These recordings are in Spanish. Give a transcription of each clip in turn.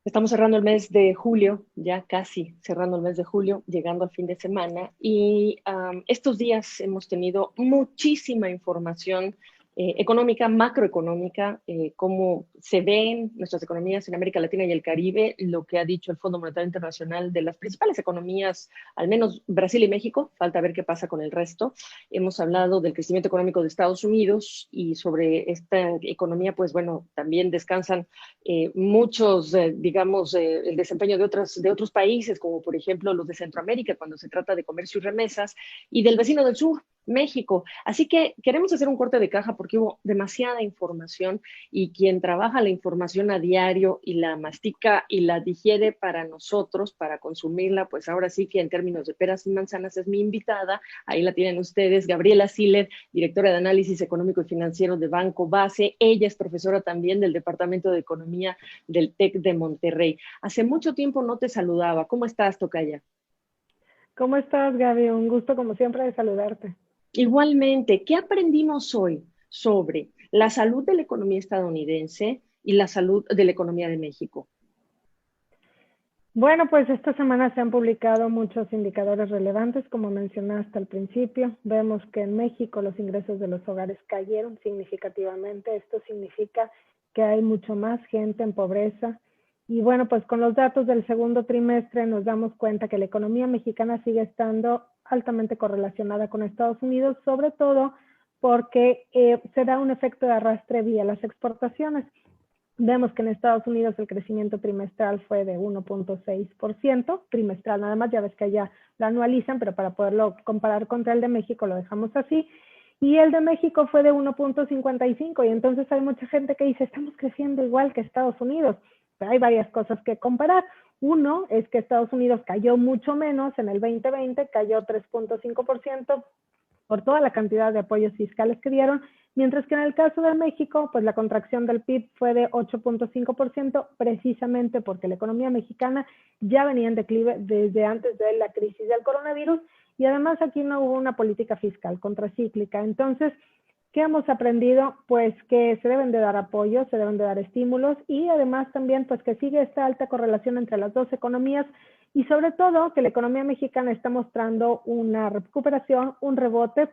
Estamos cerrando el mes de julio, ya casi cerrando el mes de julio, llegando al fin de semana y estos días hemos tenido muchísima información económica, macroeconómica, cómo se ven nuestras economías en América Latina y el Caribe, lo que ha dicho el Fondo Monetario Internacional de las principales economías, al menos Brasil y México, falta ver qué pasa con el resto. Hemos hablado del crecimiento económico de Estados Unidos y sobre esta economía, pues bueno, también descansan muchos, digamos, el desempeño de otros países, como por ejemplo los de Centroamérica, cuando se trata de comercio y remesas, y del vecino del sur, México. Así que queremos hacer un corte de caja porque hubo demasiada información y quien trabaja la información a diario y la mastica y la digiere para nosotros, para consumirla, pues ahora sí que en términos de peras y manzanas es mi invitada. Ahí la tienen ustedes, Gabriela Siller, directora de Análisis Económico y Financiero de Banco Base. Ella es profesora también del Departamento de Economía del TEC de Monterrey. Hace mucho tiempo no te saludaba. ¿Cómo estás, tocaya? ¿Cómo estás, Gaby? Un gusto, como siempre, de saludarte. Igualmente, ¿qué aprendimos hoy sobre la salud de la economía estadounidense y la salud de la economía de México? Bueno, pues esta semana se han publicado muchos indicadores relevantes, como mencionaste al principio. Vemos que en México los ingresos de los hogares cayeron significativamente. Esto significa que hay mucho más gente en pobreza. Y bueno, pues con los datos del segundo trimestre nos damos cuenta que la economía mexicana sigue estando altamente correlacionada con Estados Unidos, sobre todo porque se da un efecto de arrastre vía las exportaciones. Vemos que en Estados Unidos el crecimiento trimestral fue de 1.6%, trimestral nada más, ya ves que allá lo anualizan, pero para poderlo comparar contra el de México lo dejamos así. Y el de México fue de 1.55 y entonces hay mucha gente que dice, estamos creciendo igual que Estados Unidos, pero hay varias cosas que comparar. Uno es que Estados Unidos cayó mucho menos en el 2020, cayó 3.5% por toda la cantidad de apoyos fiscales que dieron, mientras que en el caso de México, pues la contracción del PIB fue de 8.5%, precisamente porque la economía mexicana ya venía en declive desde antes de la crisis del coronavirus y además aquí no hubo una política fiscal contracíclica. Entonces, ¿qué hemos aprendido? Pues que se deben de dar apoyos, se deben de dar estímulos y además también pues que sigue esta alta correlación entre las dos economías y sobre todo que la economía mexicana está mostrando una recuperación, un rebote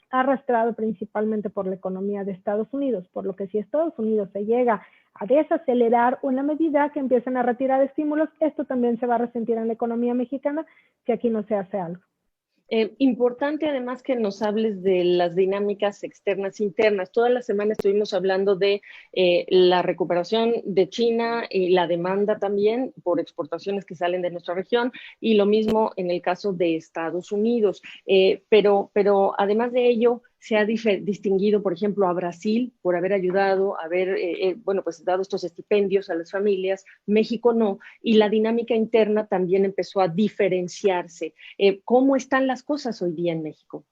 arrastrado principalmente por la economía de Estados Unidos, por lo que si Estados Unidos se llega a desacelerar una medida que empiecen a retirar estímulos, esto también se va a resentir en la economía mexicana si aquí no se hace algo. Importante además que nos hables de las dinámicas externas e internas. Toda la semana estuvimos hablando de la recuperación de China y la demanda también por exportaciones que salen de nuestra región y lo mismo en el caso de Estados Unidos. Pero además de ello, se ha distinguido, por ejemplo, a Brasil por haber ayudado, haber, bueno, pues dado estos estipendios a las familias, México no, y la dinámica interna también empezó a diferenciarse. ¿Cómo están las cosas hoy día en México?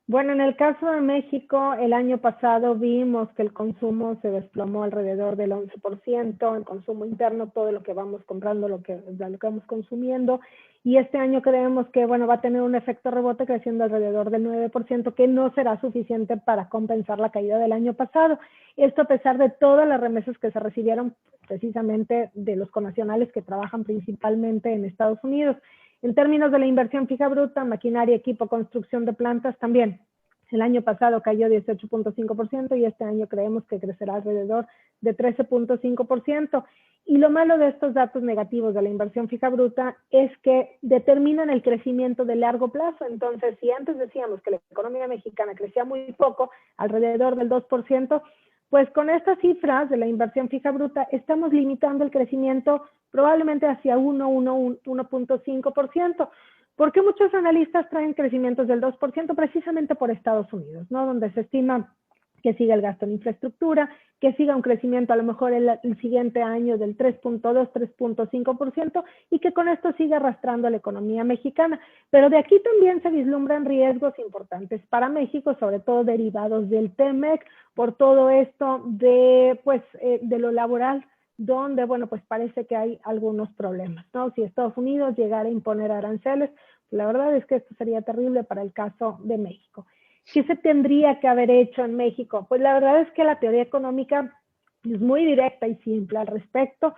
Bueno, en el caso de México, el año pasado vimos que el consumo se desplomó alrededor del 11%, el consumo interno, todo lo que vamos comprando, lo que vamos consumiendo, y este año creemos que, bueno, va a tener un efecto rebote creciendo alrededor del 9%, que no será suficiente para compensar la caída del año pasado. Esto a pesar de todas las remesas que se recibieron precisamente de los connacionales que trabajan principalmente en Estados Unidos. En términos de la inversión fija bruta, maquinaria, equipo, construcción de plantas, también. El año pasado cayó 18.5% y este año creemos que crecerá alrededor de 13.5%. Y lo malo de estos datos negativos de la inversión fija bruta es que determinan el crecimiento de largo plazo. Entonces, si antes decíamos que la economía mexicana crecía muy poco, alrededor del 2%, pues con estas cifras de la inversión fija bruta estamos limitando el crecimiento probablemente hacia 1.5%. ¿Por qué muchos analistas traen crecimientos del 2%? Precisamente por Estados Unidos, ¿no? Donde se estima que siga el gasto en infraestructura, que siga un crecimiento a lo mejor el siguiente año del 3.2, 3.5% y que con esto siga arrastrando a la economía mexicana. Pero de aquí también se vislumbran riesgos importantes para México, sobre todo derivados del TEMEC, por todo esto de lo laboral, donde, bueno, pues parece que hay algunos problemas, ¿no? Si Estados Unidos llegara a imponer aranceles, pues la verdad es que esto sería terrible para el caso de México. ¿Qué se tendría que haber hecho en México? Pues la verdad es que la teoría económica es muy directa y simple al respecto.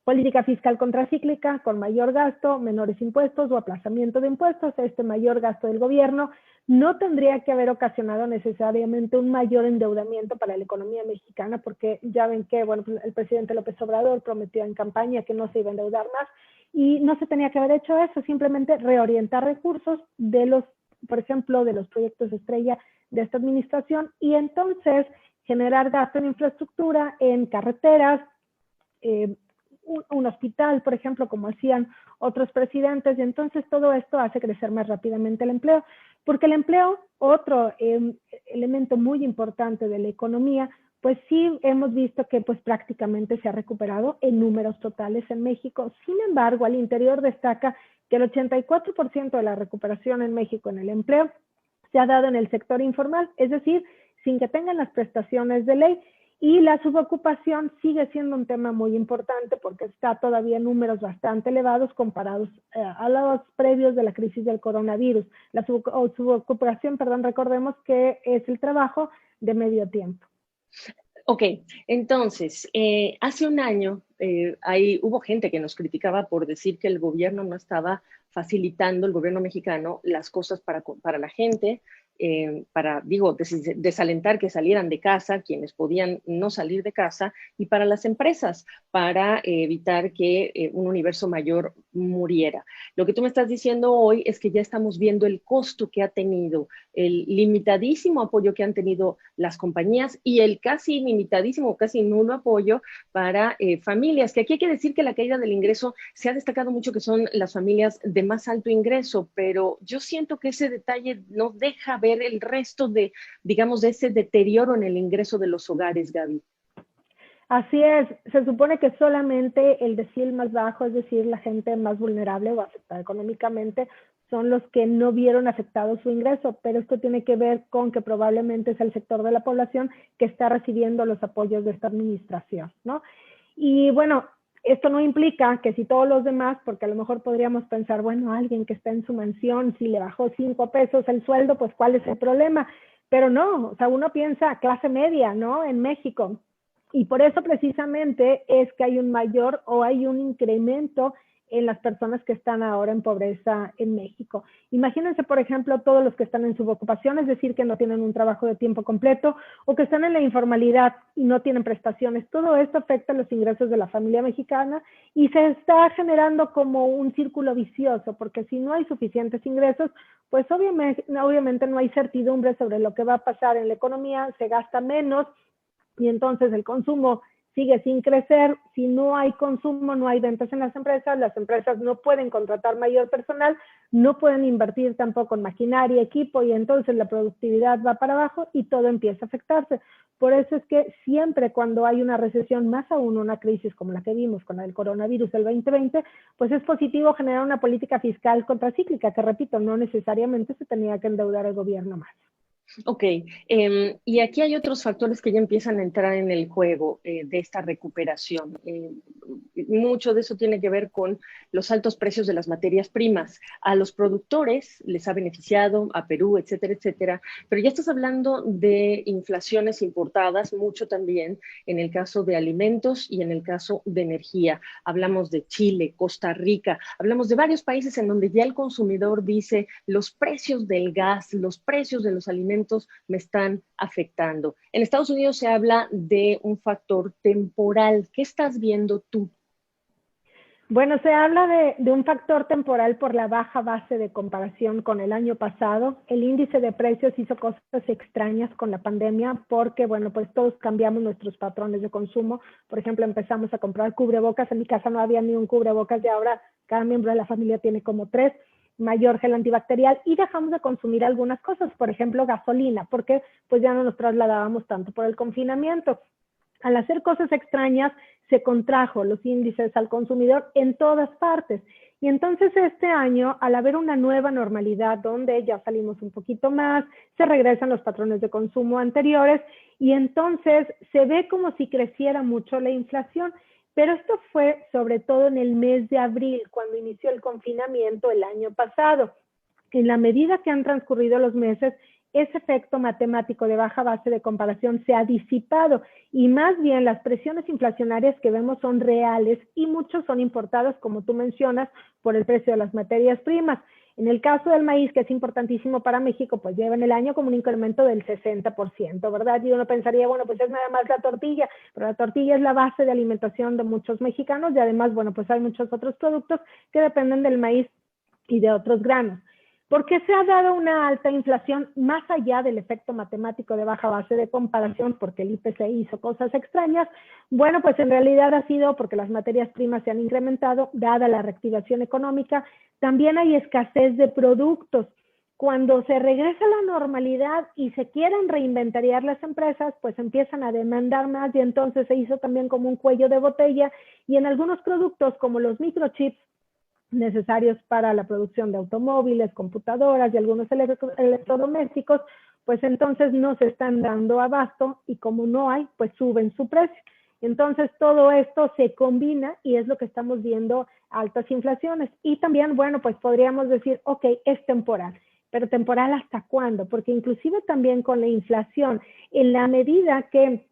política fiscal contracíclica con mayor gasto, menores impuestos o aplazamiento de impuestos. Este mayor gasto del gobierno no tendría que haber ocasionado necesariamente un mayor endeudamiento para la economía mexicana, porque ya ven que, bueno, pues el presidente López Obrador prometió en campaña que no se iba a endeudar más y no se tenía que haber hecho eso, simplemente reorientar recursos de los, por ejemplo, de los proyectos estrella de esta administración y entonces generar gasto en infraestructura, en carreteras, un hospital, por ejemplo, como hacían otros presidentes, y entonces todo esto hace crecer más rápidamente el empleo, porque el empleo, otro elemento muy importante de la economía, pues sí hemos visto que pues prácticamente se ha recuperado en números totales en México. Sin embargo, al interior destaca que el 84% de la recuperación en México en el empleo se ha dado en el sector informal, es decir, sin que tengan las prestaciones de ley. Y la subocupación sigue siendo un tema muy importante porque está todavía en números bastante elevados comparados a los previos de la crisis del coronavirus. La subocupación, perdón, recordemos que es el trabajo de medio tiempo. Ok, entonces, hace un año hubo gente que nos criticaba por decir que el gobierno no estaba facilitando, el gobierno mexicano, las cosas para la gente, para, digo, desalentar que salieran de casa, quienes podían no salir de casa, y para las empresas, para evitar que un universo mayor muriera. Lo que tú me estás diciendo hoy es que ya estamos viendo el costo que ha tenido, el limitadísimo apoyo que han tenido las compañías y el casi limitadísimo, casi nulo apoyo para familias, que aquí hay que decir que la caída del ingreso se ha destacado mucho que son las familias de más alto ingreso, pero yo siento que ese detalle no deja ver el resto de, digamos, de ese deterioro en el ingreso de los hogares, Gaby. Así es, se supone que solamente el decil más bajo, es decir, la gente más vulnerable o afectada económicamente, son los que no vieron afectado su ingreso, pero esto tiene que ver con que probablemente es el sector de la población que está recibiendo los apoyos de esta administración, ¿no? Y bueno, esto no implica que si todos los demás, porque a lo mejor podríamos pensar, bueno, alguien que está en su mansión, si le bajó 5 pesos el sueldo, pues ¿cuál es el problema? Pero no, o sea, uno piensa clase media, ¿no? En México. Y por eso precisamente es que hay un mayor o hay un incremento en las personas que están ahora en pobreza en México. Imagínense, por ejemplo, todos los que están en subocupación, es decir, que no tienen un trabajo de tiempo completo o que están en la informalidad y no tienen prestaciones. Todo esto afecta los ingresos de la familia mexicana y se está generando como un círculo vicioso, porque si no hay suficientes ingresos, pues obviamente no hay certidumbre sobre lo que va a pasar en la economía, se gasta menos y entonces el consumo sigue sin crecer. Si no hay consumo, no hay ventas en las empresas no pueden contratar mayor personal, no pueden invertir tampoco en maquinaria, equipo, y entonces la productividad va para abajo y todo empieza a afectarse. Por eso es que siempre cuando hay una recesión, más aún una crisis como la que vimos con el coronavirus del 2020, pues es positivo generar una política fiscal contracíclica, que repito, no necesariamente se tenía que endeudar el gobierno más. Ok, y aquí hay otros factores que ya empiezan a entrar en el juego de esta recuperación. Mucho de eso tiene que ver con los altos precios de las materias primas. A los productores les ha beneficiado, a Perú, etcétera, etcétera, pero ya estás hablando de inflaciones importadas, mucho también en el caso de alimentos y en el caso de energía. Hablamos de Chile, Costa Rica, hablamos de varios países en donde ya el consumidor dice los precios del gas, los precios de los alimentos me están afectando. En Estados Unidos se habla de un factor temporal. ¿Qué estás viendo tú? Bueno, se habla de un factor temporal por la baja base de comparación con el año pasado. El índice de precios hizo cosas extrañas con la pandemia porque, bueno, pues todos cambiamos nuestros patrones de consumo. Por ejemplo, empezamos a comprar cubrebocas. En mi casa no había ni un cubrebocas y ahora cada miembro de la familia tiene como 3. Mayor gel antibacterial y dejamos de consumir algunas cosas, por ejemplo, gasolina, porque pues ya no nos trasladábamos tanto por el confinamiento. Al hacer cosas extrañas, se contrajo los índices al consumidor en todas partes. Y entonces este año, al haber una nueva normalidad donde ya salimos un poquito más, se regresan los patrones de consumo anteriores y entonces se ve como si creciera mucho la inflación. Pero esto fue sobre todo en el mes de abril, cuando inició el confinamiento el año pasado. En la medida que han transcurrido los meses, ese efecto matemático de baja base de comparación se ha disipado y más bien las presiones inflacionarias que vemos son reales y muchos son importados, como tú mencionas, por el precio de las materias primas. En el caso del maíz, que es importantísimo para México, pues lleva en el año como un incremento del 60%, ¿verdad? Y uno pensaría, bueno, pues es nada más la tortilla, pero la tortilla es la base de alimentación de muchos mexicanos y además, bueno, pues hay muchos otros productos que dependen del maíz y de otros granos. ¿Por qué se ha dado una alta inflación más allá del efecto matemático de baja base de comparación? Porque el IPC hizo cosas extrañas. Bueno, pues en realidad ha sido porque las materias primas se han incrementado, dada la reactivación económica. También hay escasez de productos. Cuando se regresa a la normalidad y se quieren reinventariar las empresas, pues empiezan a demandar más y entonces se hizo también como un cuello de botella y en algunos productos como los microchips necesarios para la producción de automóviles, computadoras y algunos electrodomésticos, pues entonces no se están dando abasto y como no hay, pues suben su precio. Entonces todo esto se combina y es lo que estamos viendo, altas inflaciones. Y también, bueno, pues podríamos decir, ok, es temporal, pero temporal ¿hasta cuándo? Porque inclusive también con la inflación, en la medida que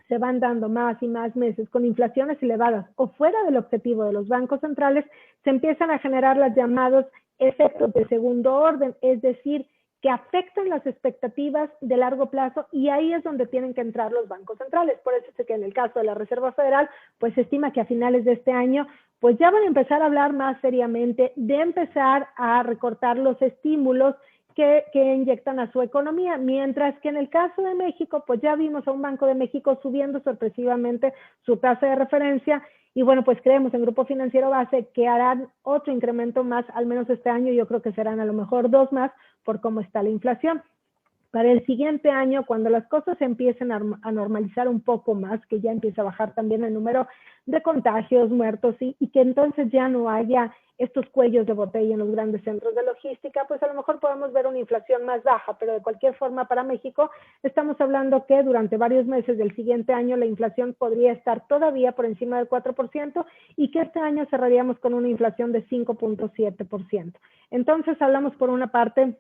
se van dando más y más meses con inflaciones elevadas o fuera del objetivo de los bancos centrales, se empiezan a generar los llamados efectos de segundo orden, es decir, que afectan las expectativas de largo plazo y ahí es donde tienen que entrar los bancos centrales. Por eso es que en el caso de la Reserva Federal, pues se estima que a finales de este año, pues ya van a empezar a hablar más seriamente de empezar a recortar los estímulos que inyectan a su economía, mientras que en el caso de México, pues ya vimos a un Banco de México subiendo sorpresivamente su tasa de referencia y bueno, pues creemos en Grupo Financiero Base que harán otro incremento más, al menos este año, yo creo que serán a lo mejor 2 más por cómo está la inflación. Para el siguiente año, cuando las cosas se empiecen a normalizar un poco más, que ya empieza a bajar también el número de contagios, muertos, y que entonces ya no haya estos cuellos de botella en los grandes centros de logística, pues a lo mejor podemos ver una inflación más baja, pero de cualquier forma para México estamos hablando que durante varios meses del siguiente año la inflación podría estar todavía por encima del 4% y que este año cerraríamos con una inflación de 5.7%. Entonces hablamos por una parte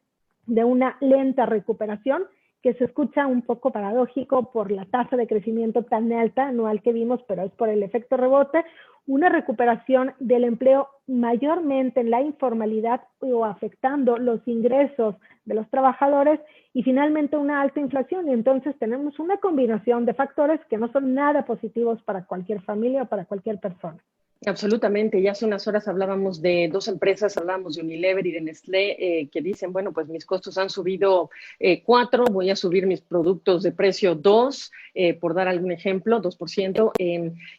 de una lenta recuperación, que se escucha un poco paradójico por la tasa de crecimiento tan alta anual que vimos, pero es por el efecto rebote, una recuperación del empleo mayormente en la informalidad o afectando los ingresos de los trabajadores y finalmente una alta inflación. Y entonces tenemos una combinación de factores que no son nada positivos para cualquier familia o para cualquier persona. Absolutamente. Ya hace unas horas hablábamos de dos empresas, hablábamos de Unilever y de Nestlé, que dicen, bueno, pues mis costos han subido 4, voy a subir mis productos de precio 2, por dar algún ejemplo, 2%.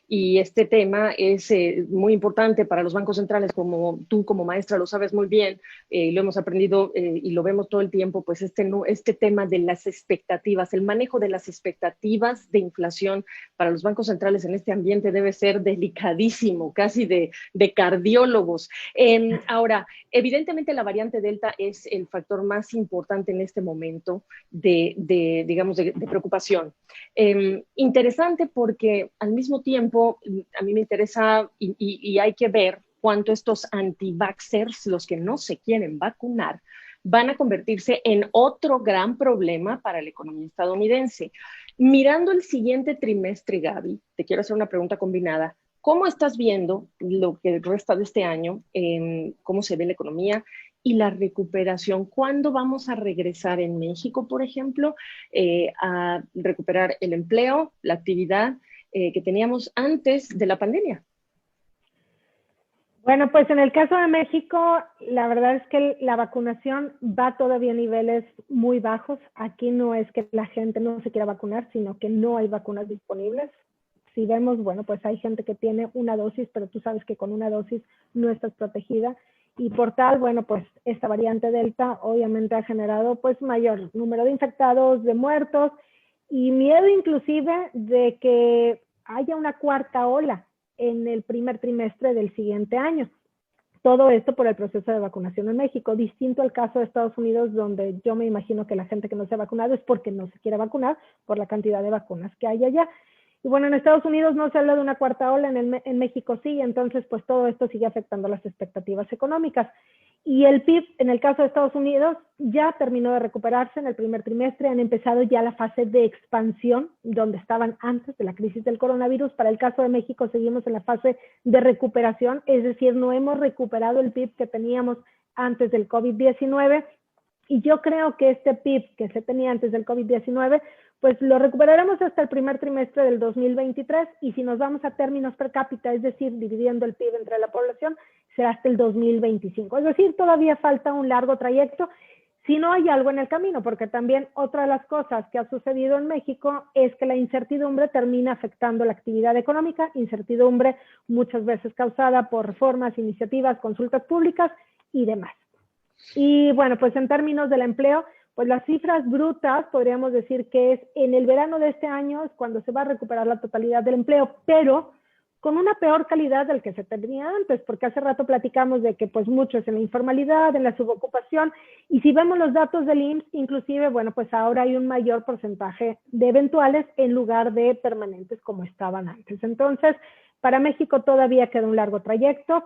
Y este tema es muy importante para los bancos centrales, como tú como maestra lo sabes muy bien, lo hemos aprendido y lo vemos todo el tiempo, pues este tema de las expectativas, el manejo de las expectativas de inflación para los bancos centrales en este ambiente debe ser delicadísimo, casi de cardiólogos. Ahora, evidentemente la variante Delta es el factor más importante en este momento digamos, de preocupación. Interesante porque al mismo tiempo a mí me interesa y hay que ver cuánto estos anti-vaxxers, los que no se quieren vacunar, van a convertirse en otro gran problema para la economía estadounidense. Mirando el siguiente trimestre, Gaby, te quiero hacer una pregunta combinada. ¿Cómo estás viendo lo que resta de este año? ¿Cómo se ve la economía y la recuperación? ¿Cuándo vamos a regresar en México, por ejemplo, a recuperar el empleo, la actividad que teníamos antes de la pandemia? Bueno, pues en el caso de México, la verdad es que la vacunación va todavía a niveles muy bajos. Aquí no es que la gente no se quiera vacunar, sino que no hay vacunas disponibles. Si vemos, bueno, pues hay gente que tiene una dosis, pero tú sabes que con una dosis no estás protegida. Y por tal, bueno, pues esta variante Delta obviamente ha generado pues mayor número de infectados, de muertos y miedo inclusive de que haya una cuarta ola en el primer trimestre del siguiente año. Todo esto por el proceso de vacunación en México, distinto al caso de Estados Unidos, donde yo me imagino que la gente que no se ha vacunado es porque no se quiere vacunar por la cantidad de vacunas que hay allá. Y bueno, en Estados Unidos no se habla de una cuarta ola, en México sí, entonces pues todo esto sigue afectando las expectativas económicas. Y el PIB, en el caso de Estados Unidos, ya terminó de recuperarse en el primer trimestre. Han empezado ya la fase de expansión, donde estaban antes de la crisis del coronavirus. Para el caso de México, seguimos en la fase de recuperación, es decir, no hemos recuperado el PIB que teníamos antes del COVID-19. Y yo creo que este PIB que se tenía antes del COVID-19, pues lo recuperaremos hasta el primer trimestre del 2023, y si nos vamos a términos per cápita, es decir, dividiendo el PIB entre la población, será hasta el 2025. Es decir, todavía falta un largo trayecto, si no hay algo en el camino, porque también otra de las cosas que ha sucedido en México es que la incertidumbre termina afectando la actividad económica, incertidumbre muchas veces causada por reformas, iniciativas, consultas públicas y demás. Y bueno, pues en términos del empleo, pues las cifras brutas podríamos decir que es en el verano de este año es cuando se va a recuperar la totalidad del empleo, pero con una peor calidad del que se tenía antes, porque hace rato platicamos de que pues mucho es en la informalidad, en la subocupación, y si vemos los datos del IMSS, inclusive, bueno, pues ahora hay un mayor porcentaje de eventuales en lugar de permanentes como estaban antes. Entonces, para México todavía queda un largo trayecto,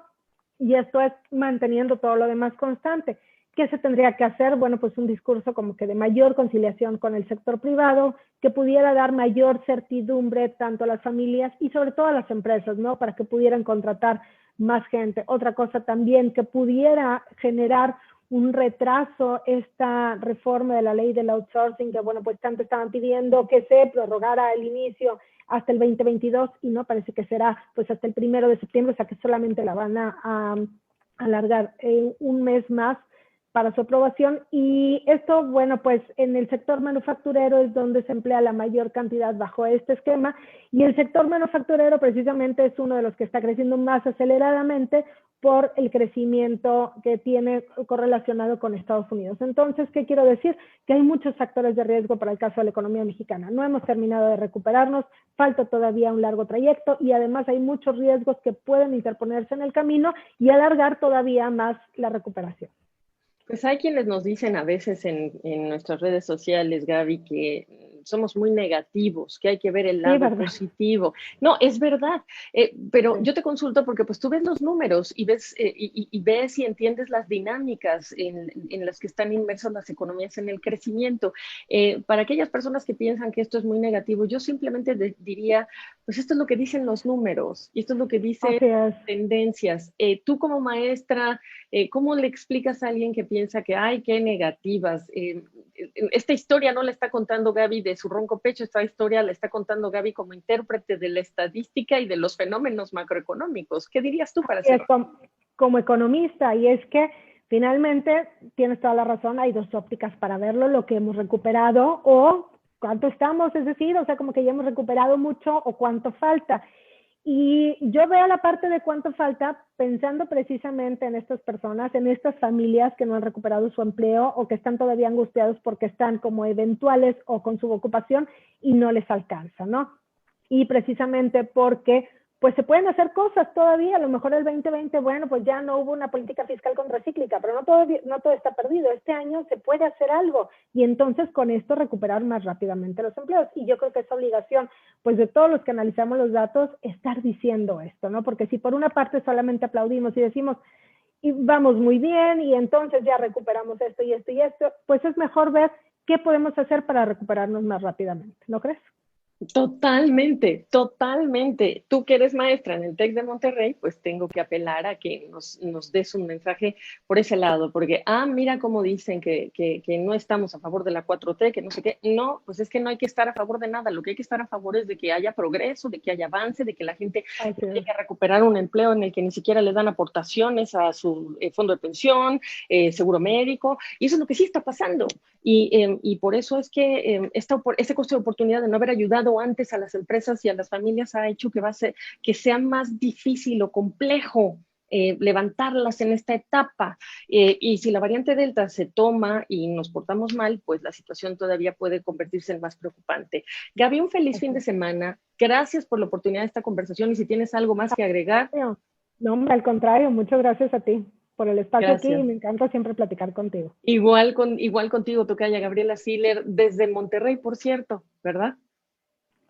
y esto es manteniendo todo lo demás constante. ¿Qué se tendría que hacer? Bueno, pues un discurso como que de mayor conciliación con el sector privado, que pudiera dar mayor certidumbre tanto a las familias y sobre todo a las empresas, ¿no? Para que pudieran contratar más gente. Otra cosa también que pudiera generar un retraso esta reforma de la ley del outsourcing, que bueno, pues tanto estaban pidiendo que se prorrogara el inicio hasta el 2022 y no parece que será pues hasta el 1 de septiembre, o sea que solamente la van a alargar un mes más para su aprobación. Y esto, bueno, pues en el sector manufacturero es donde se emplea la mayor cantidad bajo este esquema, y el sector manufacturero precisamente es uno de los que está creciendo más aceleradamente por el crecimiento que tiene correlacionado con Estados Unidos. Entonces, ¿qué quiero decir? Que hay muchos factores de riesgo para el caso de la economía mexicana. No hemos terminado de recuperarnos, falta todavía un largo trayecto, y además hay muchos riesgos que pueden interponerse en el camino y alargar todavía más la recuperación. Pues hay quienes nos dicen a veces en nuestras redes sociales, Gaby, que somos muy negativos, que hay que ver el Sí, lado ¿verdad? positivo. No, es verdad, pero Sí. yo te consulto porque pues tú ves los números y ves, ves y entiendes las dinámicas en las que están inmersas las economías en el crecimiento. Para aquellas personas que piensan que esto es muy negativo, yo simplemente diría, pues esto es lo que dicen los números y esto es lo que dicen Así es. tendencias. Tú como maestra, ¿cómo le explicas a alguien que piensa que, ay, qué negativas? Esta historia no la está contando Gaby de su ronco pecho, esta historia la está contando Gaby como intérprete de la estadística y de los fenómenos macroeconómicos. ¿Qué dirías tú para Y es cerrar? como economista, y es que finalmente tienes toda la razón, hay dos ópticas para verlo, lo que hemos recuperado o cuánto estamos, es decir, o sea, como que ya hemos recuperado mucho o cuánto falta. Y yo veo la parte de cuánto falta pensando precisamente en estas personas, en estas familias que no han recuperado su empleo o que están todavía angustiados porque están como eventuales o con su ocupación y no les alcanza, ¿no? Y precisamente porque pues se pueden hacer cosas todavía, a lo mejor el 2020, bueno, pues ya no hubo una política fiscal contracíclica, pero no todo está perdido, este año se puede hacer algo y entonces con esto recuperar más rápidamente los empleos. Y yo creo que es obligación pues de todos los que analizamos los datos estar diciendo esto, ¿no? Porque si por una parte solamente aplaudimos y decimos, y vamos muy bien y entonces ya recuperamos esto y esto y esto, pues es mejor ver qué podemos hacer para recuperarnos más rápidamente, ¿no crees? Totalmente, totalmente. Tú que eres maestra en el TEC de Monterrey, pues tengo que apelar a que nos des un mensaje por ese lado, porque, mira cómo dicen que no estamos a favor de la 4T, que no sé qué. No, pues es que no hay que estar a favor de nada. Lo que hay que estar a favor es de que haya progreso, de que haya avance, de que la gente Así llegue a recuperar un empleo en el que ni siquiera le dan aportaciones a su fondo de pensión, seguro médico, y eso es lo que sí está pasando. Y por eso es que este costo de oportunidad de no haber ayudado antes a las empresas y a las familias ha hecho que sea más difícil o complejo levantarlas en esta etapa. Y si la variante Delta se toma y nos portamos mal, pues la situación todavía puede convertirse en más preocupante. Gaby, un feliz fin de es. semana. Gracias por la oportunidad de esta conversación y si tienes algo más que agregar, No, hombre, al contrario, muchas gracias a ti por el espacio aquí y gracias. me encanta siempre platicar contigo. Igual contigo, tocaya Gabriela Siller, desde Monterrey, por cierto, ¿verdad?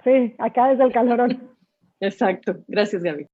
Sí, acá desde el calorón. Exacto. Gracias, Gaby.